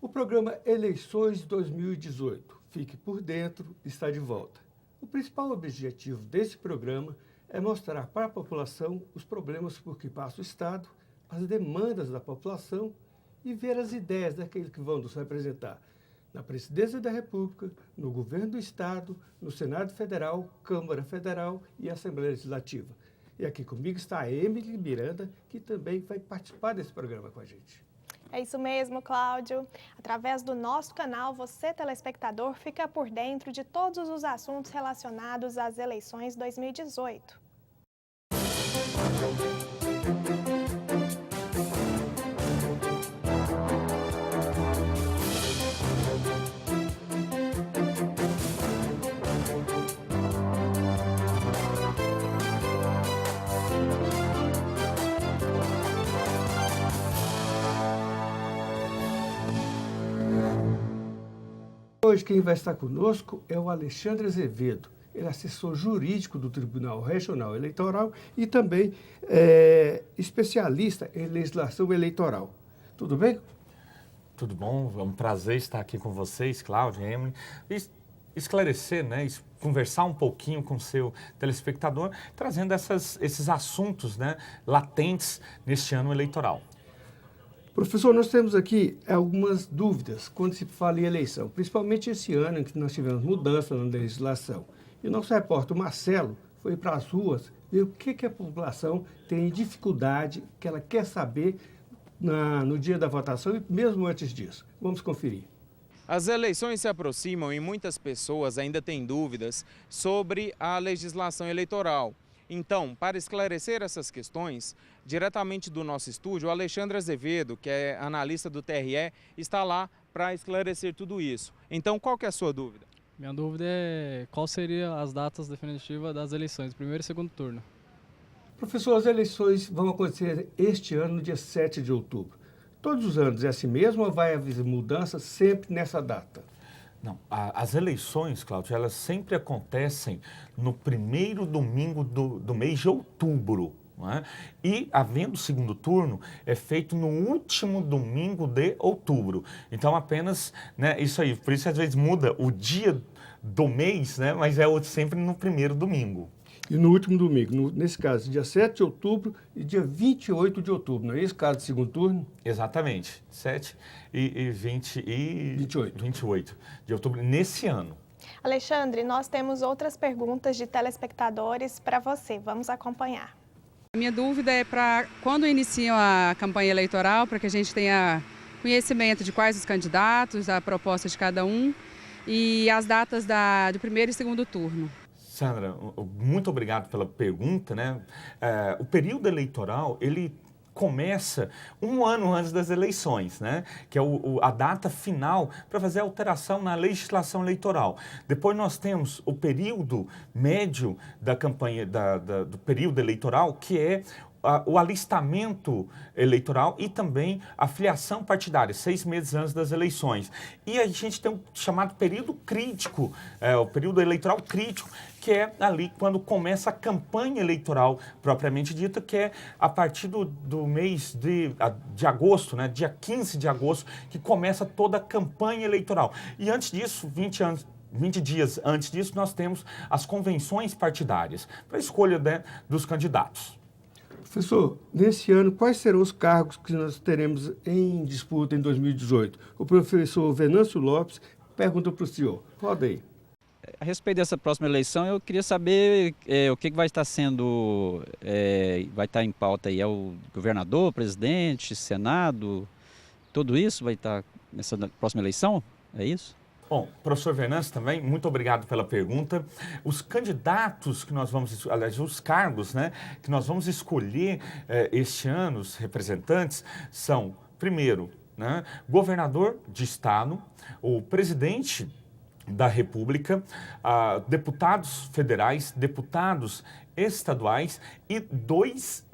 O programa Eleições 2018, Fique por Dentro, está de volta. O principal objetivo desse programa é mostrar para a população os problemas por que passa o Estado, as demandas da população e ver as ideias daqueles que vão nos representar na Presidência da República, no Governo do Estado, no Senado Federal, Câmara Federal e Assembleia Legislativa. E aqui comigo está a Emily Miranda, que também vai participar desse programa com a gente. É isso mesmo, Cláudio. Através do nosso canal, você, telespectador, fica por dentro de todos os assuntos relacionados às eleições 2018. Hoje quem vai estar conosco é o Alexandre Azevedo. Ele é assessor jurídico do Tribunal Regional Eleitoral e também especialista em legislação eleitoral. Tudo bem? Tudo bom, é um prazer estar aqui com vocês, Cláudio, Emily, e esclarecer, né, conversar um pouquinho com o seu telespectador, trazendo esses assuntos, né, latentes neste ano eleitoral. Professor, nós temos aqui algumas dúvidas quando se fala em eleição, principalmente esse ano em que nós tivemos mudança na legislação. E o nosso repórter Marcelo foi para as ruas ver o que a população tem dificuldade, que ela quer saber no dia da votação e mesmo antes disso. Vamos conferir. As eleições se aproximam e muitas pessoas ainda têm dúvidas sobre a legislação eleitoral. Então, para esclarecer essas questões, diretamente do nosso estúdio, o Alexandre Azevedo, que é analista do TRE, está lá para esclarecer tudo isso. Então, qual que é a sua dúvida? Minha dúvida é qual seriam as datas definitivas das eleições, primeiro e segundo turno. Professor, as eleições vão acontecer este ano, no dia 7 de outubro. Todos os anos é assim mesmo ou vai haver mudança sempre nessa data? Não, as eleições, Cláudio, elas sempre acontecem no primeiro domingo do mês de outubro. Não é? E, havendo segundo turno, é feito no último domingo de outubro. Então, apenas, né, isso aí, por isso às vezes muda o dia do mês, né, mas é sempre no primeiro domingo. E no último domingo, nesse caso, dia 7 de outubro e dia 28 de outubro, não é esse caso de segundo turno? Exatamente, 7 e 28 de outubro, nesse ano. Alexandre, nós temos outras perguntas de telespectadores para você. Vamos acompanhar. A minha dúvida é para quando iniciam a campanha eleitoral, para que a gente tenha conhecimento de quais os candidatos, a proposta de cada um e as datas do primeiro e segundo turno. Sandra, muito obrigado pela pergunta, né? O período eleitoral, ele começa um ano antes das eleições, né? Que é a data final para fazer a alteração na legislação eleitoral. Depois nós temos o período médio da campanha, do período eleitoral, que é o alistamento eleitoral e também a filiação partidária, 6 meses antes das eleições. E a gente tem um chamado período crítico, o período eleitoral crítico, que é ali quando começa a campanha eleitoral propriamente dita, que é a partir do mês de agosto, né, dia 15 de agosto, que começa toda a campanha eleitoral. E antes disso, 20 dias antes disso, nós temos as convenções partidárias para a escolha, né, dos candidatos. Professor, nesse ano, quais serão os cargos que nós teremos em disputa em 2018? O professor Venâncio Lopes pergunta para o senhor. Roda aí. A respeito dessa próxima eleição, eu queria saber o que vai estar sendo, vai estar em pauta aí, é o governador, presidente, senado, tudo isso vai estar nessa próxima eleição? É isso? Bom, professor Venâncio também, muito obrigado pela pergunta. Os candidatos que nós vamos, aliás, os cargos, né, que nós vamos escolher este ano, os representantes, são, primeiro, né, governador de estado, o presidente da República, deputados federais, deputados estaduais e dois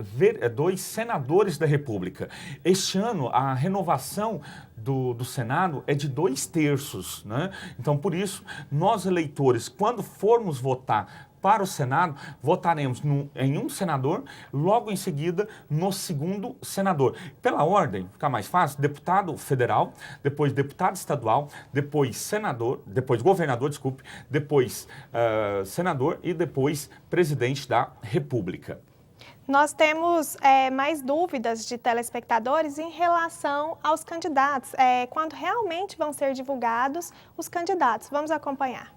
senadores da República. Este ano, a renovação do Senado é de 2/3, né? Então, por isso, nós eleitores, quando formos votar para o Senado, votaremos em um senador, logo em seguida no segundo senador. Pela ordem, fica mais fácil, deputado federal, depois deputado estadual, depois senador, depois governador, desculpe, depois senador e depois presidente da República. Nós temos mais dúvidas de telespectadores em relação aos candidatos, quando realmente vão ser divulgados os candidatos. Vamos acompanhar.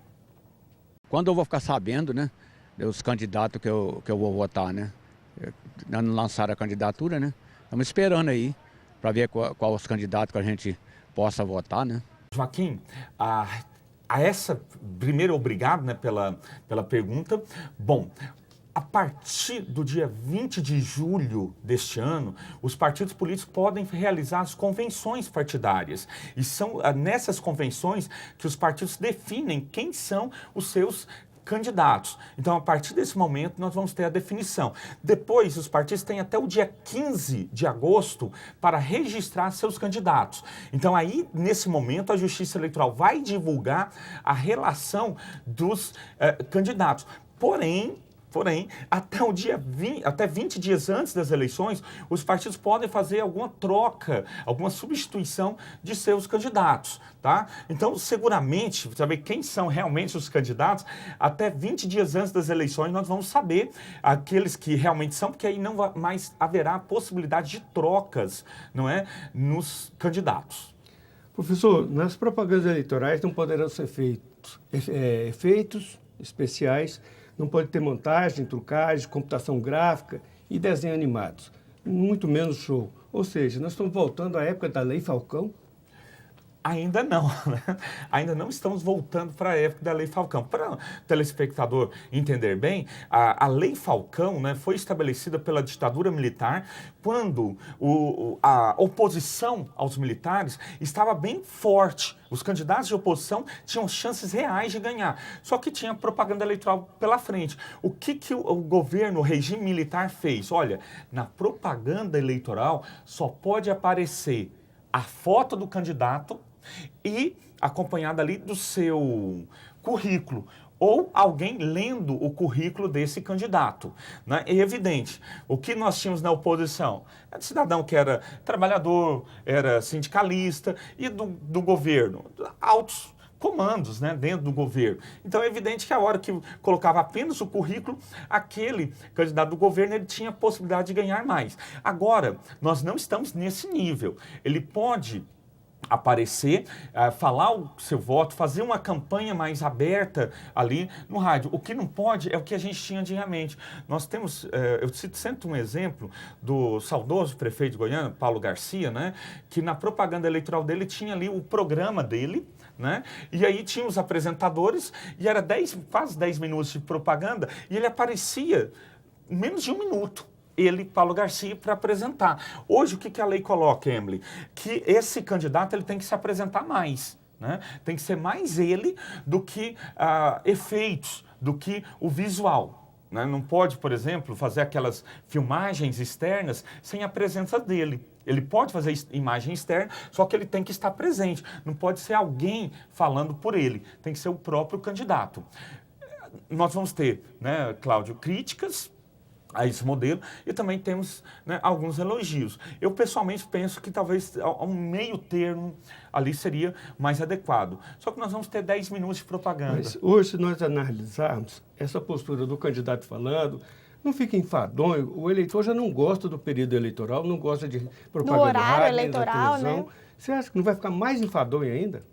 Quando eu vou ficar sabendo, né, dos candidatos que eu vou votar, né? Não lançaram a candidatura, né? Estamos esperando aí para ver qual os candidatos que a gente possa votar, né? Joaquim, a essa, primeiro, obrigado, né, pela pergunta. Bom, a partir do dia 20 de julho deste ano, os partidos políticos podem realizar as convenções partidárias. E são nessas convenções que os partidos definem quem são os seus candidatos. Então, a partir desse momento, nós vamos ter a definição. Depois, os partidos têm até o dia 15 de agosto para registrar seus candidatos. Então, aí, nesse momento, a Justiça Eleitoral vai divulgar a relação dos candidatos. Porém, até o dia 20, até 20 dias antes das eleições, os partidos podem fazer alguma troca, alguma substituição de seus candidatos, tá? Então, seguramente, saber quem são realmente os candidatos, até 20 dias antes das eleições, nós vamos saber aqueles que realmente são, porque aí não mais haverá possibilidade de trocas, não é, nos candidatos. Professor, nas propagandas eleitorais não poderão ser feitos efeitos especiais, não pode ter montagem, trucagem, computação gráfica e desenhos animados, muito menos show. Ou seja, nós estamos voltando à época da Lei Falcão? Ainda não, né? Ainda não estamos voltando para a época da Lei Falcão. Para o telespectador entender bem, a Lei Falcão, né, foi estabelecida pela ditadura militar quando a oposição aos militares estava bem forte. Os candidatos de oposição tinham chances reais de ganhar, só que tinha propaganda eleitoral pela frente. O que o governo, o regime militar fez? Olha, na propaganda eleitoral só pode aparecer a foto do candidato e acompanhada ali do seu currículo, ou alguém lendo o currículo desse candidato, né? É evidente, o que nós tínhamos na oposição? Era cidadão que era trabalhador, era sindicalista, e do governo, altos comandos, né, dentro do governo. Então é evidente que a hora que colocava apenas o currículo, aquele candidato do governo ele tinha a possibilidade de ganhar mais. Agora, nós não estamos nesse nível. Ele pode aparecer, falar o seu voto, fazer uma campanha mais aberta ali no rádio. O que não pode é o que a gente tinha antigamente. Nós temos, eu cito sempre um exemplo do saudoso prefeito de Goiânia, Paulo Garcia, né, que na propaganda eleitoral dele tinha ali o programa dele, né, e aí tinha os apresentadores e era quase 10 minutos de propaganda e ele aparecia em menos de 1 minuto. Ele, Paulo Garcia, para apresentar. Hoje, o que a lei coloca, Emily? Que esse candidato ele tem que se apresentar mais, né? Tem que ser mais ele do que efeitos, do que o visual, né? Não pode, por exemplo, fazer aquelas filmagens externas sem a presença dele. Ele pode fazer imagem externa, só que ele tem que estar presente. Não pode ser alguém falando por ele, tem que ser o próprio candidato. Nós vamos ter, né, Cláudio, críticas a esse modelo e também temos, né, alguns elogios. Eu pessoalmente penso que talvez um meio termo ali seria mais adequado. Só que nós vamos ter 10 minutos de propaganda. Mas hoje, se nós analisarmos essa postura do candidato falando, não fica enfadonho. O eleitor já não gosta do período eleitoral, não gosta de propaganda do horário rádio, eleitoral, da televisão. né? Você acha que não vai ficar mais enfadonho ainda?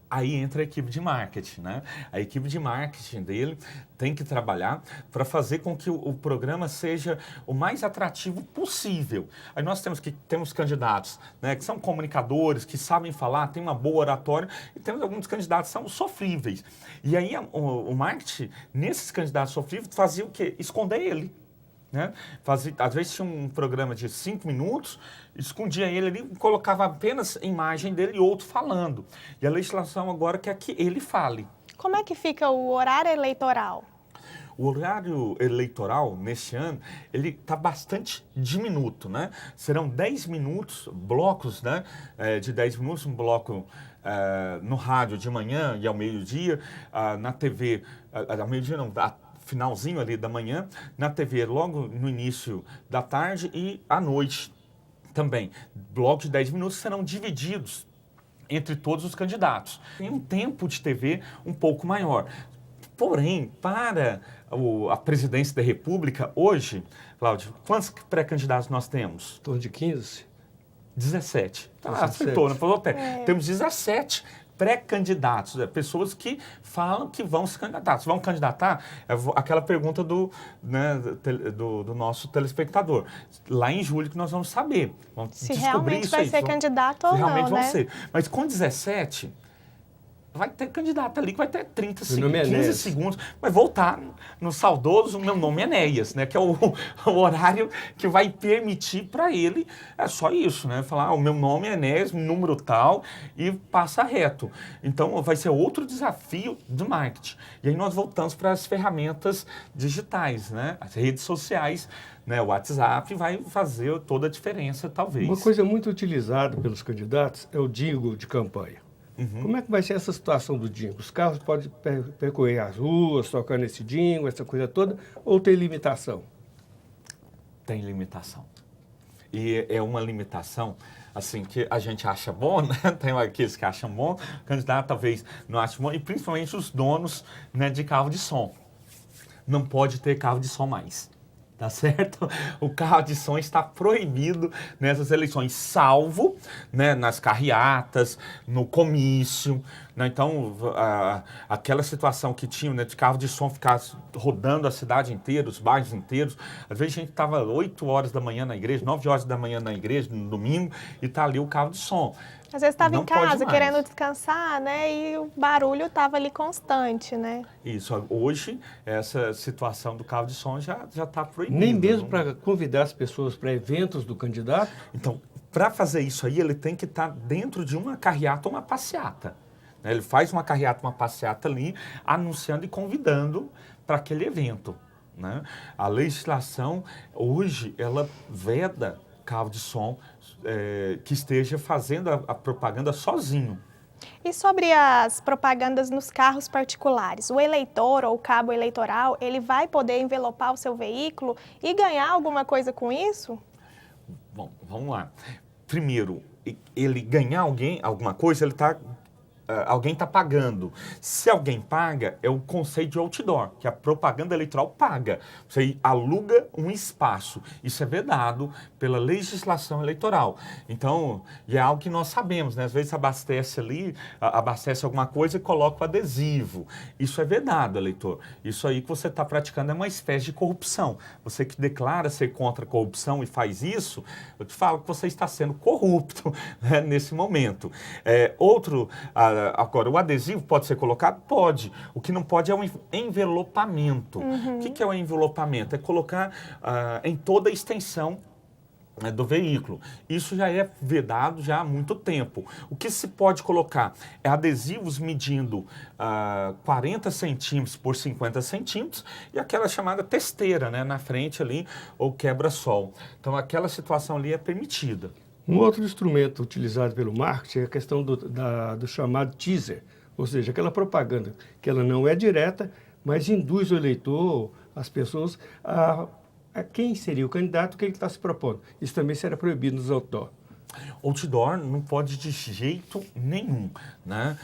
Aí entra a equipe de marketing, né? A equipe de marketing dele tem que trabalhar para fazer com que o programa seja o mais atrativo possível. Aí nós temos candidatos, né, que são comunicadores, que sabem falar, têm uma boa oratória, e temos alguns candidatos que são sofríveis. E aí o marketing, nesses candidatos sofríveis, fazia o quê? Esconder ele. Né? Às vezes tinha um programa de 5 minutos, escondia ele ali, colocava apenas a imagem dele e outro falando. E a legislação agora quer que ele fale. Como é que fica o horário eleitoral? O horário eleitoral, neste ano, ele está bastante diminuto, né? Serão 10 minutos, blocos, né, de 10 minutos, um bloco no rádio de manhã e ao meio-dia, na TV, ao meio-dia não, finalzinho ali da manhã, na TV logo no início da tarde e à noite também. Blocos de 10 minutos serão divididos entre todos os candidatos. Tem um tempo de TV um pouco maior. Porém, para a presidência da República, hoje, Cláudio, quantos pré-candidatos nós temos? Em torno de 15? 17. 17. Acertou, né? Falou até. Temos 17 pré-candidatos, pessoas que falam que vão se candidatar. Se vão candidatar, aquela pergunta do nosso telespectador. Lá em julho que nós vamos saber. Vamos Se descobrir realmente isso vai aí, ser candidato ou se realmente não, vão né? ser. Mas com 17... vai ter candidato ali que vai ter 30 Meu nome é 15 Enéas. segundos, vai voltar no saudoso, meu nome é Enéas, né? Que é o horário que vai permitir para ele, é só isso, né? Falar, o meu nome é Enéas, número tal, e passa reto. Então, vai ser outro desafio do marketing. E aí nós voltamos para as ferramentas digitais, né? As redes sociais, né? O WhatsApp vai fazer toda a diferença, talvez. Uma coisa muito utilizada pelos candidatos é o jingle de campanha. Como é que vai ser essa situação do jingle? Os carros podem percorrer as ruas, tocando esse jingle, essa coisa toda, ou tem limitação? Tem limitação. E é uma limitação, assim, que a gente acha bom, né? Tem aqueles que acham bom, o candidato talvez não ache bom, e principalmente os donos, né, de carro de som. Não pode ter carro de som mais. Tá certo? O carro de som está proibido nessas eleições, salvo, né, nas carreatas, no comício, né? Então, aquela situação que tinha, né, de carro de som ficar rodando a cidade inteira, os bairros inteiros. Às vezes a gente estava 8 horas da manhã na igreja, 9 horas da manhã na igreja, no domingo, e tá ali o carro de som. Às vezes estava Não em casa pode mais. querendo descansar, né? E o barulho estava ali constante, né? Isso, hoje, essa situação do carro de som já está proibida. Nem mesmo não- para convidar as pessoas para eventos do candidato? Então, para fazer isso aí, ele tem que estar dentro de uma carreata ou uma passeata. Né? Ele faz uma carreata, uma passeata ali, anunciando e convidando para aquele evento. Né? A legislação, hoje, ela veda carro de som que esteja fazendo a propaganda sozinho. E sobre as propagandas nos carros particulares, o eleitor ou o cabo eleitoral, ele vai poder envelopar o seu veículo e ganhar alguma coisa com isso? Bom, vamos lá. Primeiro, ele ganhar alguma coisa, alguém está pagando. Se alguém paga, é o conceito de outdoor, que a propaganda eleitoral paga. Você aluga um espaço. Isso é vedado pela legislação eleitoral. Então, e é algo que nós sabemos, né? Às vezes abastece ali, abastece alguma coisa e coloca o adesivo. Isso é vedado, eleitor. Isso aí que você está praticando é uma espécie de corrupção. Você que declara ser contra a corrupção e faz isso, eu te falo que você está sendo corrupto, né, nesse momento. Agora, o adesivo pode ser colocado? Pode. O que não pode é o envelopamento. O que é o envelopamento? É colocar em toda a extensão do veículo. Isso já é vedado já há muito tempo. O que se pode colocar é adesivos medindo 40 centímetros por 50 centímetros e aquela chamada testeira, né, na frente ali, ou quebra-sol. Então, aquela situação ali é permitida. Um outro instrumento utilizado pelo marketing é a questão do chamado teaser, ou seja, aquela propaganda que ela não é direta, mas induz o eleitor, as pessoas, a quem seria o candidato, o que ele está se propondo. Isso também será proibido nos outdoor. Outdoor não pode de jeito nenhum, né?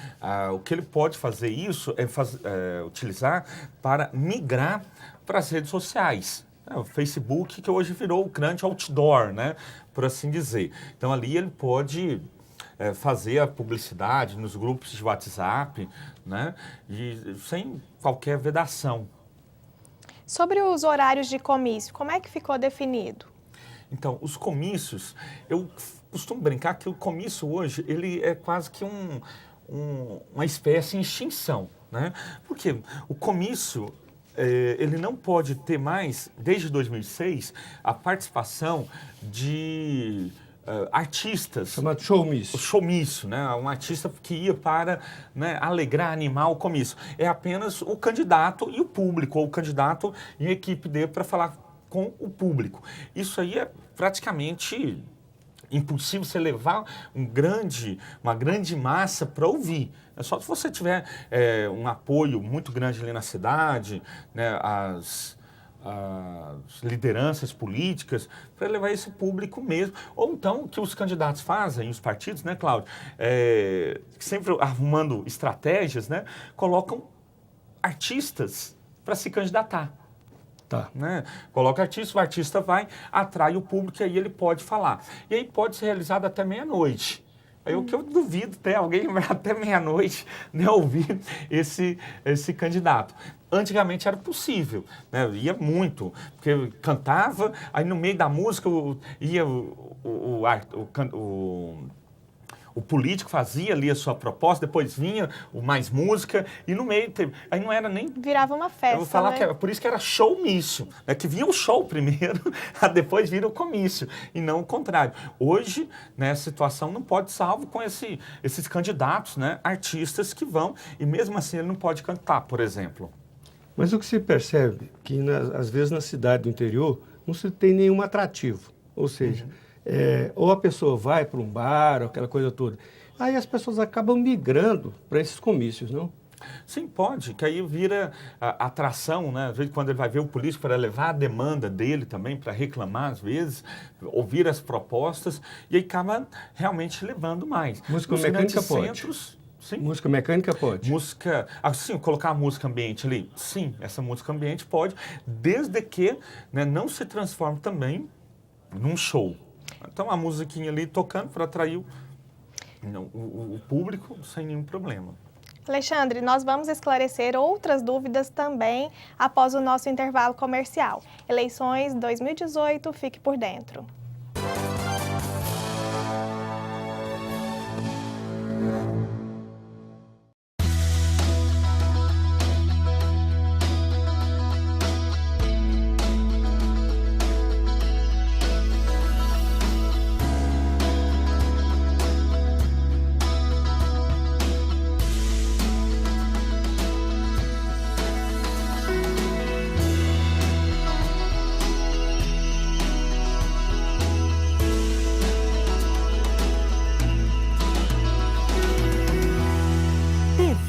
O que ele pode fazer isso é utilizar para migrar para as redes sociais. O Facebook, que hoje virou o grande outdoor, né? Por assim dizer. Então, ali ele pode fazer a publicidade nos grupos de WhatsApp, né? E sem qualquer vedação. Sobre os horários de comício, como é que ficou definido? Então, os comícios, eu costumo brincar que o comício hoje, ele é quase que uma espécie em extinção, né? Porque o comício, ele não pode ter mais, desde 2006, a participação de artistas. Chamado showmício. O showmício, né? Um artista que ia para, né, alegrar, animar o comício. É apenas o candidato e o público, ou o candidato e a equipe dele para falar com o público. Isso aí é praticamente impossível você levar uma grande massa para ouvir. É só se você tiver um apoio muito grande ali na cidade, né, as lideranças políticas, para levar esse público mesmo. Ou então, o que os candidatos fazem, os partidos, né, Cláudio? Sempre arrumando estratégias, né, colocam artistas para se candidatar. Tá. Né? Coloca artista, o artista vai, atrai o público e aí ele pode falar. E aí pode ser realizado até meia-noite. Aí o que eu duvido ter alguém até meia-noite, né, ouvir esse candidato. Antigamente era possível, né? Ia muito, porque cantava, aí no meio da música ia o político fazia ali a sua proposta, depois vinha o mais música, e no meio aí não era nem... Virava uma festa, Eu vou falar, né? que por isso que era showmício, né? Que vinha o show primeiro, depois vira o comício, e não o contrário. Hoje, né, a situação não pode salvo com esses candidatos, né, artistas que vão, e mesmo assim ele não pode cantar, por exemplo. Mas o que se percebe que, às vezes, na cidade do interior, não se tem nenhum atrativo. Ou seja, ou a pessoa vai para um bar, ou aquela coisa toda. Aí as pessoas acabam migrando para esses comícios, não? Sim, pode, que aí vira atração, né? Às vezes, quando ele vai ver o político para levar a demanda dele também, para reclamar, às vezes, ouvir as propostas, e aí acaba realmente levando mais. Música Nos mecânica grandes pode? centros, sim. Música mecânica pode? Música, assim, colocar a música ambiente ali, sim, essa música ambiente pode, desde que, né, não se transforme também num show. Então, a musiquinha ali tocando para atrair o público sem nenhum problema. Alexandre, nós vamos esclarecer outras dúvidas também após o nosso intervalo comercial. Eleições 2018, fique por dentro.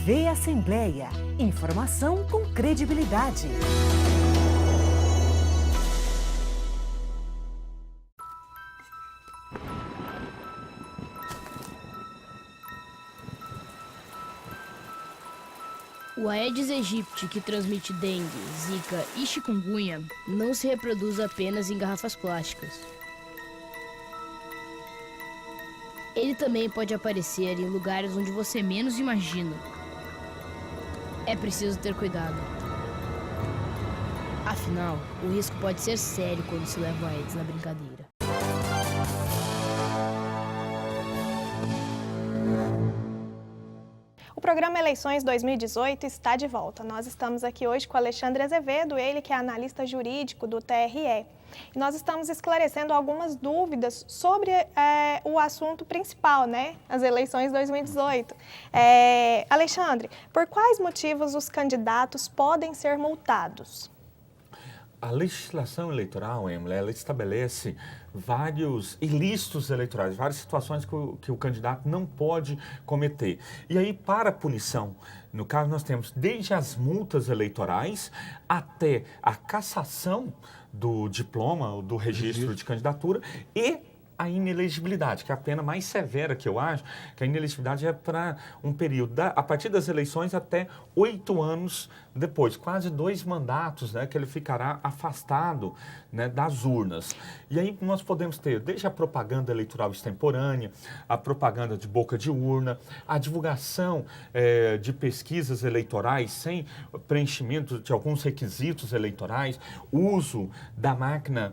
TV Assembleia. Informação com credibilidade. O Aedes aegypti, que transmite dengue, zika e chikungunya, não se reproduz apenas em garrafas plásticas. Ele também pode aparecer em lugares onde você menos imagina. É preciso ter cuidado. Afinal, o risco pode ser sério quando se leva o Aedes na brincadeira. O programa Eleições 2018 está de volta. Nós estamos aqui hoje com o Alexandre Azevedo, ele que é analista jurídico do TRE. E nós estamos esclarecendo algumas dúvidas sobre o assunto principal, né? As eleições 2018. Alexandre, por quais motivos os candidatos podem ser multados? A legislação eleitoral, Emily, ela estabelece vários ilícitos eleitorais, várias situações que o candidato não pode cometer. E aí, para a punição, no caso, nós temos desde as multas eleitorais até a cassação do diploma, ou do registro de candidatura e a inelegibilidade, que é a pena mais severa que eu acho, que a inelegibilidade é para um período, a partir das eleições até 8 anos depois, quase 2 mandatos, né, que ele ficará afastado, né, das urnas. E aí nós podemos ter desde a propaganda eleitoral extemporânea, a propaganda de boca de urna, a divulgação de pesquisas eleitorais sem preenchimento de alguns requisitos eleitorais, uso da máquina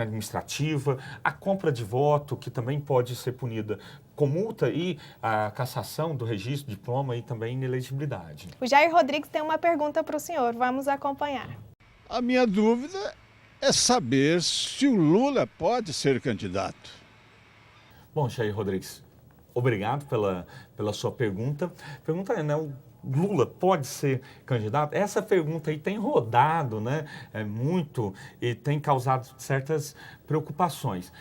administrativa, a compra de voto, que também pode ser punida com multa, e a cassação do registro, diploma e também inelegibilidade. O Jair Rodrigues tem uma pergunta para o senhor, vamos acompanhar. A minha dúvida é saber se o Lula pode ser candidato. Bom, Jair Rodrigues, obrigado pela sua pergunta. Pergunta é, né, o Lula pode ser candidato? Essa pergunta aí tem rodado, né, muito, e tem causado certas preocupações.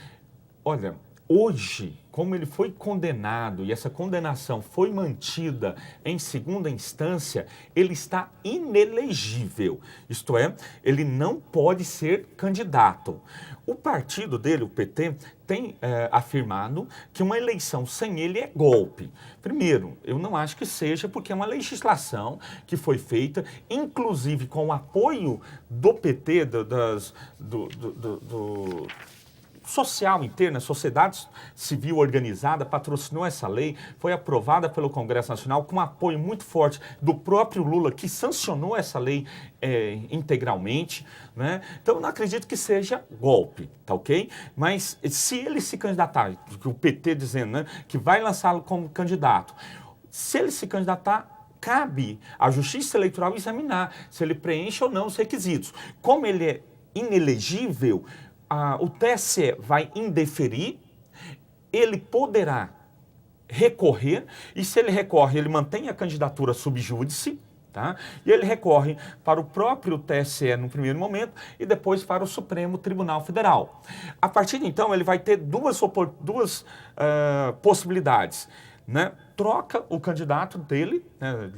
Olha, Hoje, como ele foi condenado e essa condenação foi mantida em segunda instância, ele está inelegível. Isto é, ele não pode ser candidato. O partido dele, o PT, tem afirmado que uma eleição sem ele é golpe. Primeiro, eu não acho que seja, porque é uma legislação que foi feita, inclusive com o apoio do PT, social inteira, a sociedade civil organizada patrocinou essa lei, foi aprovada pelo Congresso Nacional com um apoio muito forte do próprio Lula, que sancionou essa lei integralmente, né? Então, eu não acredito que seja golpe, tá ok? Mas se ele se candidatar, o PT dizendo, né, que vai lançá-lo como candidato, se ele se candidatar, cabe à Justiça Eleitoral examinar se ele preenche ou não os requisitos. Como ele é inelegível, o TSE vai indeferir, ele poderá recorrer, e se ele recorre, ele mantém a candidatura sub júdice, tá? E ele recorre para o próprio TSE no primeiro momento e depois para o Supremo Tribunal Federal. A partir de então, ele vai ter duas possibilidades, né? Troca o candidato dele, né,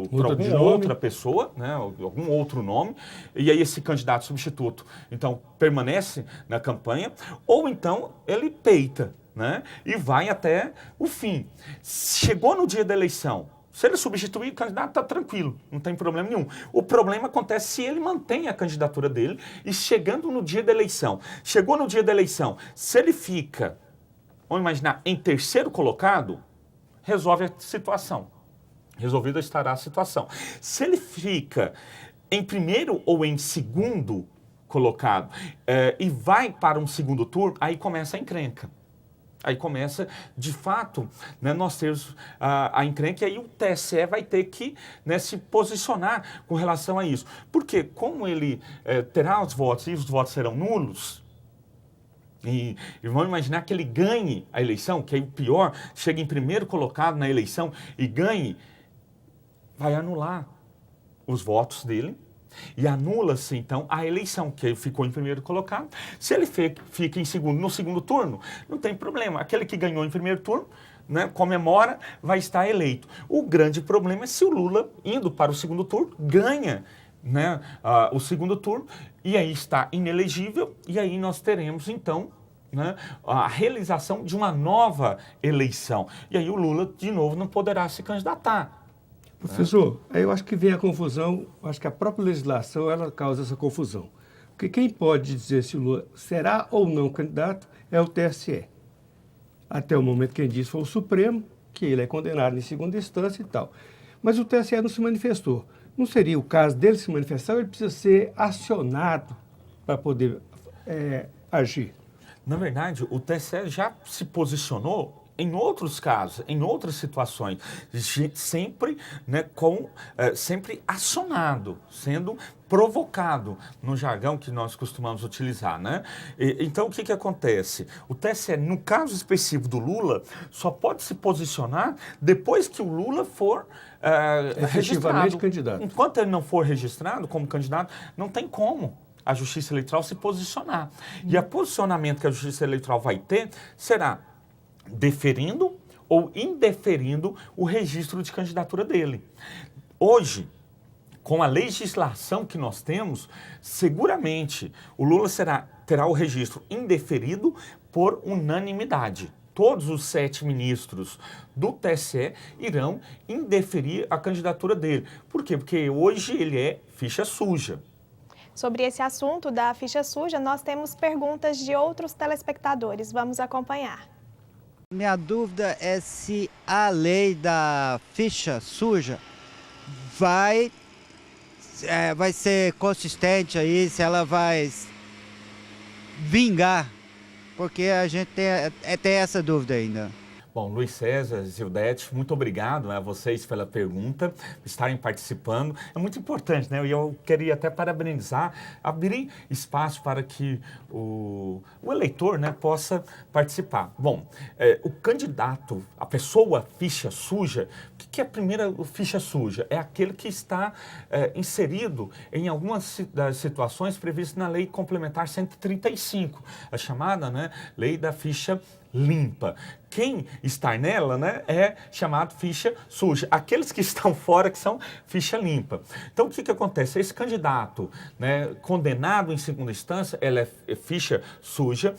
por alguma outra pessoa, né, algum outro nome, e aí esse candidato substituto, então, permanece na campanha, ou então ele peita, né, e vai até o fim. Chegou no dia da eleição, se ele substituir o candidato, está tranquilo, não tem problema nenhum. O problema acontece se ele mantém a candidatura dele e chegando no dia da eleição. Chegou no dia da eleição, se ele fica, vamos imaginar, em terceiro colocado, resolve a situação. Resolvida estará a situação. Se ele fica em primeiro ou em segundo colocado e vai para um segundo turno, aí começa a encrenca. Aí começa, de fato, né, nós temos a encrenca e aí o TSE vai ter que, né, se posicionar com relação a isso. Porque como ele terá os votos e os votos serão nulos, e vamos imaginar que ele ganhe a eleição, que é o pior, chega em primeiro colocado na eleição e ganhe, vai anular os votos dele e anula-se, então, a eleição, que ele ficou em primeiro colocado. Se ele fica em segundo, no segundo turno, não tem problema. Aquele que ganhou em primeiro turno, né, comemora, vai estar eleito. O grande problema é se o Lula, indo para o segundo turno, ganha, né, o segundo turno, e aí está inelegível, e aí nós teremos, então, né, a realização de uma nova eleição. E aí o Lula, de novo, não poderá se candidatar. Professor, aí eu acho que vem a confusão, acho que a própria legislação ela causa essa confusão. Porque quem pode dizer se o Lula será ou não candidato é o TSE. Até o momento quem disse foi o Supremo, que ele é condenado em segunda instância e tal. Mas o TSE não se manifestou. Não seria o caso dele se manifestar, ele precisa ser acionado para poder agir. Na verdade, o TSE já se posicionou em outros casos, em outras situações, sempre, né, sempre acionado, sendo provocado, no jargão que nós costumamos utilizar, né? Então, o que acontece? O TSE, no caso específico do Lula, só pode se posicionar depois que o Lula for registrado. Candidato. Enquanto ele não for registrado como candidato, não tem como a Justiça Eleitoral se posicionar. E o posicionamento que a Justiça Eleitoral vai ter será deferindo ou indeferindo o registro de candidatura dele. Hoje, com a legislação que nós temos, seguramente o Lula terá o registro indeferido por unanimidade. Todos os 7 ministros do TSE irão indeferir a candidatura dele. Por quê? Porque hoje ele é ficha suja. Sobre esse assunto da ficha suja, nós temos perguntas de outros telespectadores. Vamos acompanhar. Minha dúvida é se a lei da ficha suja vai ser consistente aí, se ela vai vingar, porque a gente tem essa dúvida ainda. Bom, Luiz César, Zildete, muito obrigado, né, a vocês pela pergunta, por estarem participando. É muito importante, né? E eu queria até parabenizar, abrir espaço para que o eleitor, né, possa participar. Bom, o candidato, a pessoa ficha suja, o que é a primeira ficha suja? É aquele que está inserido em algumas das situações previstas na Lei Complementar 135, a chamada, né, Lei da Ficha Limpa. Quem está nela, né, é chamado ficha suja. Aqueles que estão fora que são ficha limpa. Então, o que acontece? Esse candidato, né, condenado em segunda instância, ele é ficha suja,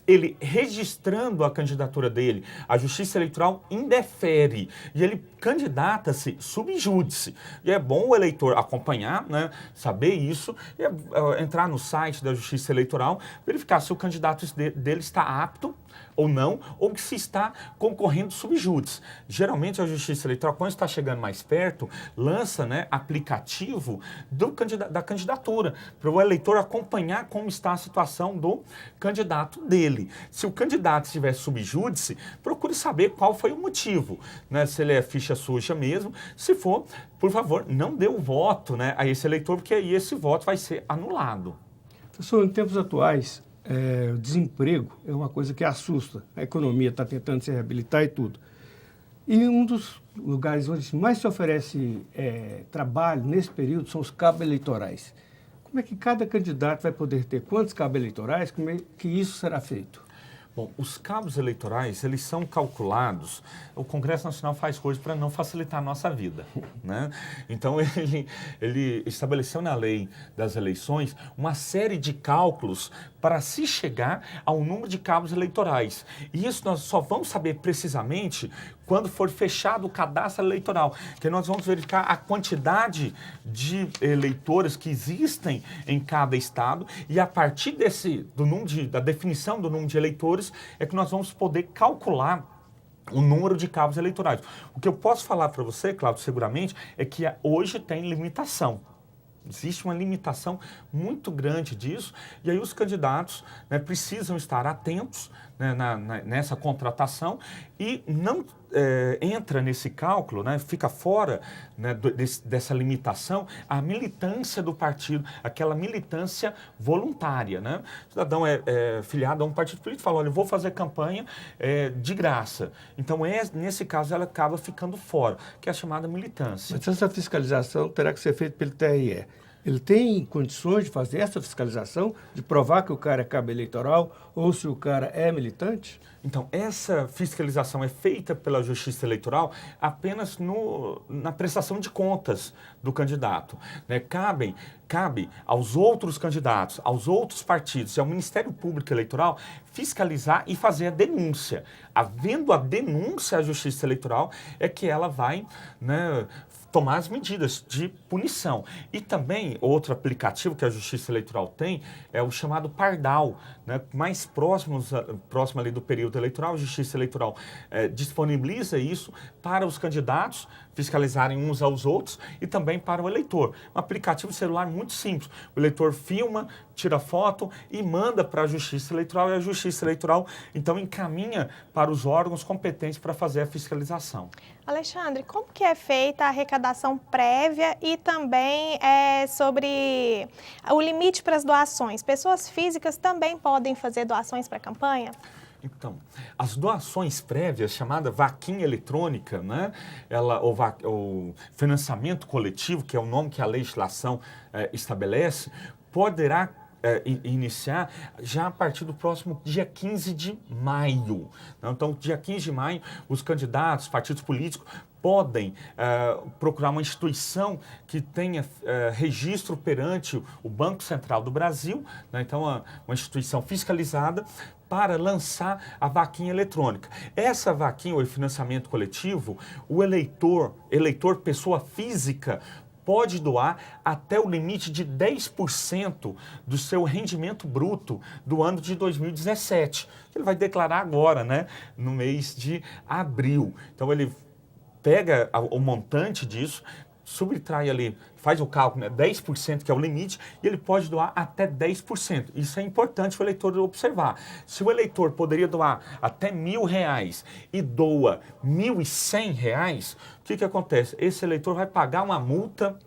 ele registrando a candidatura dele, a Justiça Eleitoral indefere e ele candidata-se sub júdice. E é bom o eleitor acompanhar, né, saber isso, e entrar no site da Justiça Eleitoral, verificar se o candidato dele está apto ou não, ou que se está concorrendo sub júdice. Geralmente a Justiça Eleitoral, quando está chegando mais perto, lança, né, aplicativo da candidatura, para o eleitor acompanhar como está a situação do candidato dele. Se o candidato estiver sub júdice, procure saber qual foi o motivo, né, se ele é ficha suja mesmo. Se for, por favor, não dê o voto, né, a esse eleitor, porque aí esse voto vai ser anulado. Professor, em tempos atuais, o desemprego é uma coisa que assusta. A economia está tentando se reabilitar e tudo. E um dos lugares onde mais se oferece trabalho nesse período são os cabos eleitorais. Como é que cada candidato vai poder ter quantos cabos eleitorais? Como é que isso será feito? Bom, os cabos eleitorais, eles são calculados, o Congresso Nacional faz coisas para não facilitar a nossa vida, né? Então, ele estabeleceu na lei das eleições uma série de cálculos para se chegar ao número de cabos eleitorais. E isso nós só vamos saber precisamente quando for fechado o cadastro eleitoral, que nós vamos verificar a quantidade de eleitores que existem em cada estado e a partir da definição do número de eleitores é que nós vamos poder calcular o número de cabos eleitorais. O que eu posso falar para você, Cláudio, seguramente, é que hoje tem limitação. Existe uma limitação muito grande disso e aí os candidatos, né, precisam estar atentos, né, nessa contratação e não entra nesse cálculo, né, fica fora, né, dessa limitação a militância do partido, aquela militância voluntária, né? O cidadão é filiado a um partido político e fala, olha, eu vou fazer campanha de graça. Então, nesse caso, ela acaba ficando fora, que é a chamada militância. Mas essa fiscalização terá que ser feita pelo TRE. Ele tem condições de fazer essa fiscalização, de provar que o cara é cabo eleitoral ou se o cara é militante? Então, essa fiscalização é feita pela Justiça Eleitoral apenas na prestação de contas do candidato, né? Cabe aos outros candidatos, aos outros partidos e ao Ministério Público Eleitoral fiscalizar e fazer a denúncia. Havendo a denúncia à Justiça Eleitoral é que ela vai, né, tomar as medidas de punição. E também, outro aplicativo que a Justiça Eleitoral tem é o chamado Pardal, né? Mais próximo ali do período eleitoral, a Justiça Eleitoral disponibiliza isso para os candidatos fiscalizarem uns aos outros e também para o eleitor. Um aplicativo celular muito simples. O eleitor filma, tira foto e manda para a Justiça Eleitoral e a Justiça Eleitoral, então, encaminha para os órgãos competentes para fazer a fiscalização. Alexandre, como que é feita a arrecadação prévia e também sobre o limite para as doações? Pessoas físicas também podem fazer doações para a campanha? Então, as doações prévias, chamada vaquinha eletrônica, né? O financiamento coletivo, que é o nome que a legislação estabelece, poderá iniciar já a partir do próximo dia 15 de maio. Então, dia 15 de maio, os candidatos, partidos políticos, podem procurar uma instituição que tenha registro perante o Banco Central do Brasil, né? Então, uma instituição fiscalizada, para lançar a vaquinha eletrônica. Essa vaquinha, ou financiamento coletivo, o eleitor, pessoa física, pode doar até o limite de 10% do seu rendimento bruto do ano de 2017. Ele vai declarar agora, né, no mês de abril. Então, ele pega o montante disso, subtrai ali, faz o cálculo, né, 10% que é o limite, e ele pode doar até 10%. Isso é importante o eleitor observar. Se o eleitor poderia doar até R$1.000 e doa R$1.100, o que acontece? Esse eleitor vai pagar uma multa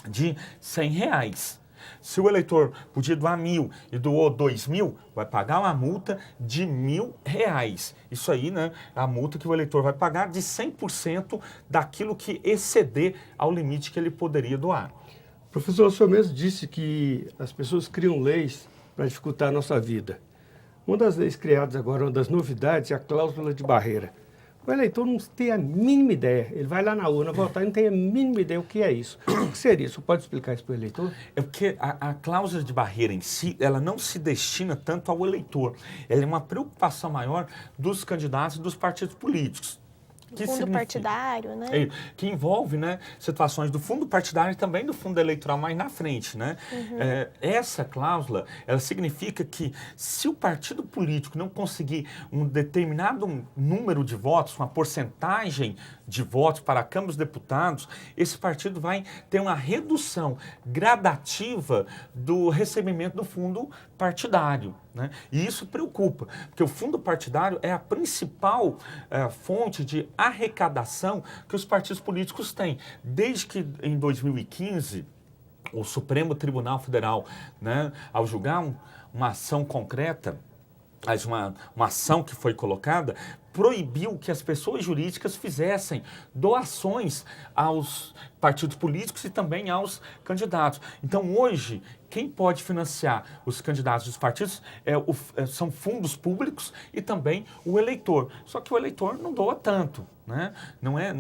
de R$100. Se o eleitor podia doar 1.000 e doou 2.000, vai pagar uma multa de R$1.000. Isso aí, né, é a multa que o eleitor vai pagar de 100% daquilo que exceder ao limite que ele poderia doar. Professor, o senhor mesmo disse que as pessoas criam leis para dificultar a nossa vida. Uma das leis criadas agora, uma das novidades, é a cláusula de barreira. O eleitor não tem a mínima ideia. Ele vai lá na urna votar e não tem a mínima ideia o que é isso. O que seria isso? Pode explicar isso para o eleitor? É porque a cláusula de barreira em si, ela não se destina tanto ao eleitor. Ela é uma preocupação maior dos candidatos e dos partidos políticos. Que fundo partidário, né? Que envolve, né, situações do fundo partidário e também do fundo eleitoral mais na frente, né? Essa cláusula, ela significa que se o partido político não conseguir um determinado número de votos, uma porcentagem de votos para a Câmara dos Deputados, esse partido vai ter uma redução gradativa do recebimento do fundo partidário, né? E isso preocupa, porque o fundo partidário é a principal fonte de arrecadação que os partidos políticos têm. Desde que em 2015, o Supremo Tribunal Federal, né, ao julgar uma ação concreta, uma ação que foi colocada, proibiu que as pessoas jurídicas fizessem doações aos partidos políticos e também aos candidatos. Então, hoje, quem pode financiar os candidatos dos partidos são fundos públicos e também o eleitor. Só que o eleitor não doa tanto, né? Não é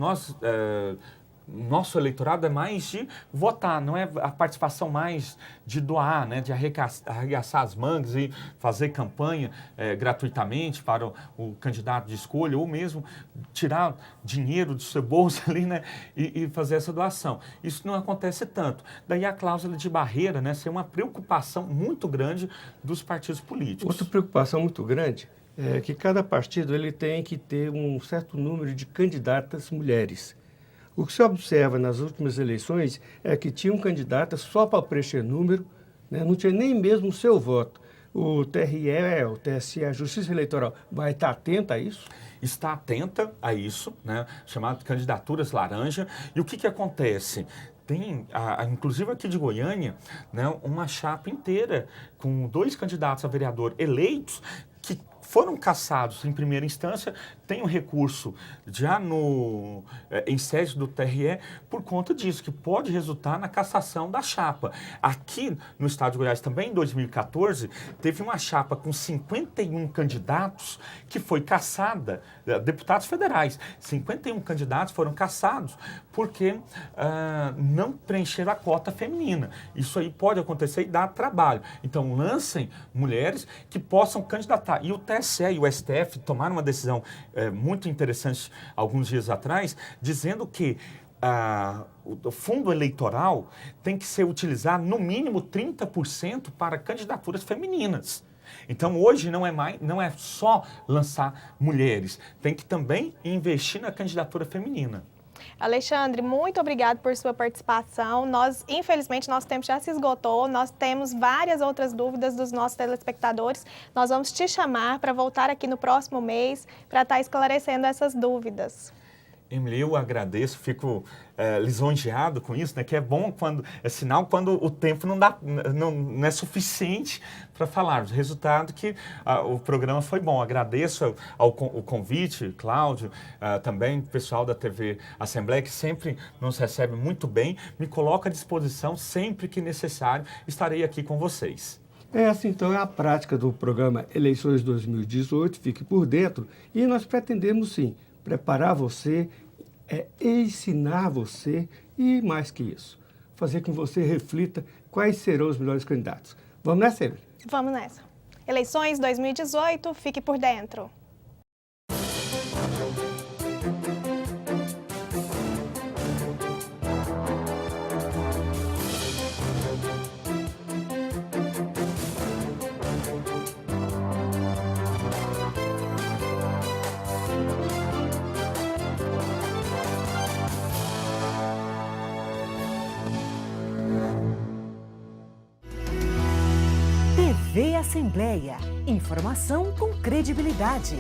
nosso eleitorado é mais de votar, não é a participação mais de doar, né, de arregaçar as mangas e fazer campanha gratuitamente para o candidato de escolha, ou mesmo tirar dinheiro do seu bolso ali, né, e fazer essa doação. Isso não acontece tanto. Daí a cláusula de barreira, né, ser uma preocupação muito grande dos partidos políticos. Outra preocupação muito grande é que cada partido ele tem que ter um certo número de candidatas mulheres. O que se observa nas últimas eleições é que tinham candidatas só para preencher número, né? Não tinha nem mesmo o seu voto. O TRE, o TSE, a Justiça Eleitoral, vai estar atenta a isso? Está atenta a isso, né? Chamado de candidaturas laranja. E o que acontece? Tem, inclusive aqui de Goiânia, né, uma chapa inteira com 2 candidatos a vereador eleitos que foram cassados em primeira instância, tem um recurso já em sede do TRE por conta disso, que pode resultar na cassação da chapa. Aqui no estado de Goiás também, em 2014, teve uma chapa com 51 candidatos que foi cassada, deputados federais. 51 candidatos foram cassados porque não preencheram a cota feminina. Isso aí pode acontecer e dar trabalho. Então, lancem mulheres que possam candidatar. E o TSE e o STF tomaram uma decisão muito interessante alguns dias atrás, dizendo que o fundo eleitoral tem que ser utilizado no mínimo 30% para candidaturas femininas. Então, hoje não é só lançar mulheres, tem que também investir na candidatura feminina. Alexandre, muito obrigado por sua participação. Infelizmente, nosso tempo já se esgotou. Nós temos várias outras dúvidas dos nossos telespectadores. Nós vamos te chamar para voltar aqui no próximo mês para estar esclarecendo essas dúvidas. Emily, eu agradeço, fico lisonjeado com isso, né? Que é bom é sinal quando o tempo não é suficiente para falarmos. Resultado que o programa foi bom. Agradeço o convite, Cláudio, também o pessoal da TV Assembleia, que sempre nos recebe muito bem. Me coloca à disposição sempre que necessário. Estarei aqui com vocês. Essa, então, é a prática do programa Eleições 2018, Fique por Dentro, e nós pretendemos, sim, preparar você, ensinar você e, mais que isso, fazer com que você reflita quais serão os melhores candidatos. Vamos nessa, Emily? Vamos nessa. Eleições 2018, Fique por Dentro. TV Assembleia. Informação com credibilidade.